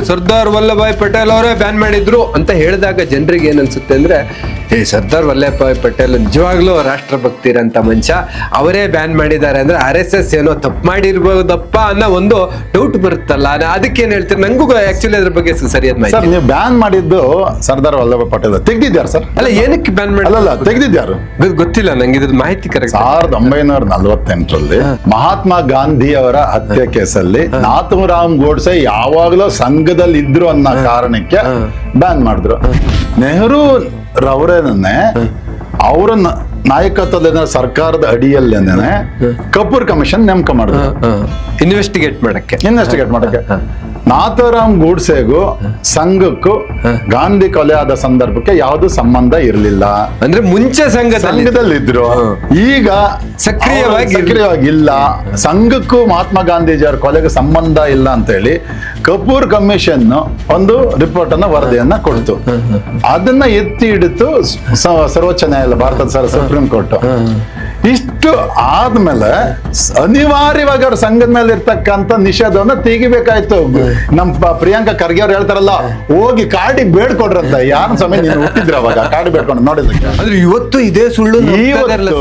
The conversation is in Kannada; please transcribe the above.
ಸರ್ದಾರ್ ವಲ್ಲಭಾಯ್ ಪಟೇಲ್ ಅವರೇ ಬ್ಯಾನ್ ಮಾಡಿದ್ರು ಅಂತ ಹೇಳಿದಾಗ ಜನರಿಗೆ ಏನ್ ಅನ್ಸುತ್ತೆ ಅಂದ್ರೆ, ಸರ್ದಾರ್ ವಲ್ಲಭಾಯ್ ಪಟೇಲ್ ನಿಜವಾಗ್ಲೂ ರಾಷ್ಟ್ರಭಕ್ತಿ ಇರಂತ ಮನುಷ್ಯ, ಅವರೇ ಬ್ಯಾನ್ ಮಾಡಿದ್ದಾರೆ ಅಂದ್ರೆ RSS ಏನೋ ತಪ್ಪು ಮಾಡಿರ್ಬೋದಪ್ಪ ಅನ್ನೋ ಒಂದು ಡೌಟ್ ಬರುತ್ತಲ್ಲ. ಅದಕ್ಕೆ ಏನ್ ಹೇಳ್ತೀರಿ? ನಂಗೂ ಆಕ್ಚುಲಿ ಅದ್ರ ಬಗ್ಗೆ ಸರಿಯಾದ ಮಾಹಿತಿ. ಸರ್, ನೀವು ಬ್ಯಾನ್ ಮಾಡಿದ್ದು ಸರ್ದಾರ್ ವಲ್ಲಭಾಯ್ ಪಟೇಲ್ ತೆಗ್ದಿದ್ಯಾರು ಸರ್? ಅಲ್ಲ, ಏನಕ್ಕೆ ಬ್ಯಾನ್ ಮಾಡಿ? ಅಲ್ಲ, ತೆಗ್ದಿದ್ಯಾರು ಗೊತ್ತಿಲ್ಲ ನಂಗೆ ಇದ್ರ ಮಾಹಿತಿ ಕರೆಕ್ಟ್. 1948ರಲ್ಲಿ ಮಹಾತ್ಮ ಗಾಂಧಿ ಅವರ ಹತ್ಯೆ ಕೇಸಲ್ಲಿ ನಾಥೂರಾಮ್ ಗೋಡ್ಸೆ ಯಾವಾಗಲೂ ಸಂಘದಲ್ಲಿ ಇದ್ರು ಅನ್ನೋ ಕಾರಣಕ್ಕೆ ಬ್ಯಾನ್ ಮಾಡಿದ್ರು. ನೆಹರು ರವರೇನೇ ಅವರ ನಾಯಕತ್ವದ ಸರ್ಕಾರದ ಅಡಿಯಲ್ಲೇನೆ ಕಪೂರ್ ಕಮಿಷನ್ ನೇಮಕ ಮಾಡಿದ್ರು ಇನ್ವೆಸ್ಟಿಗೇಟ್ ಮಾಡಕ್ಕೆ. ನಾಥೂರಾಮ್ ಗೋಡ್ಸೆಗೂ ಸಂಘಕ್ಕೂ ಗಾಂಧಿ ಕೊಲೆ ಆದ ಸಂದರ್ಭಕ್ಕೆ ಯಾವುದು ಸಂಬಂಧ ಇರಲಿಲ್ಲ. ಅಂದ್ರೆ ಮುಂಚೆ ಸಂಘದಲ್ಲಿದ್ರು, ಈಗ ಸಕ್ರಿಯವಾಗಿಲ್ಲ. ಸಂಘಕ್ಕೂ ಮಹಾತ್ಮ ಗಾಂಧೀಜಿಯವರ ಕೊಲೆಗೆ ಸಂಬಂಧ ಇಲ್ಲ ಅಂತ ಹೇಳಿ ಕಪೂರ್ ಕಮಿಷನ್ ಒಂದು ರಿಪೋರ್ಟ್ ಅನ್ನ ವರದಿಯನ್ನ ಕೊಡ್ತು. ಅದನ್ನ ಎತ್ತಿ ಹಿಡಿತು ಸರ್ವೋಚ್ಚ ನ್ಯಾಯಾಲಯ, ಭಾರತದ ಸುಪ್ರೀಂ ಕೋರ್ಟ್. ಇಷ್ಟು ಆದ್ಮೇಲೆ ಅನಿವಾರ್ಯವಾಗಿ ಅವ್ರ ಸಂಘದ ಮೇಲೆ ಇರ್ತಕ್ಕಂಥ ನಿಷೇಧವನ್ನ ತೆಗಿಬೇಕಾಯ್ತು. ನಮ್ಮ ಪ್ರಿಯಾಂಕಾ ಖರ್ಗೆ ಅವ್ರು ಹೇಳ್ತಾರಲ್ಲ, ಹೋಗಿ ಕಾಡಿಗೆ ಬೇಡ್ಕೊಡ್ರಂತ. ಯಾರು ಸಮಯ ನೀನು ಹುಟ್ಟಿದ್ರ ಅವಾಗ ಕಾಡಿ ಬೇಡ್ಕೊಂಡು ನೋಡಿದಕ್ಕೆ. ಅಂದ್ರೆ ಇವತ್ತು ಇದೇ ಸುಳ್ಳು. ಇವತ್ತು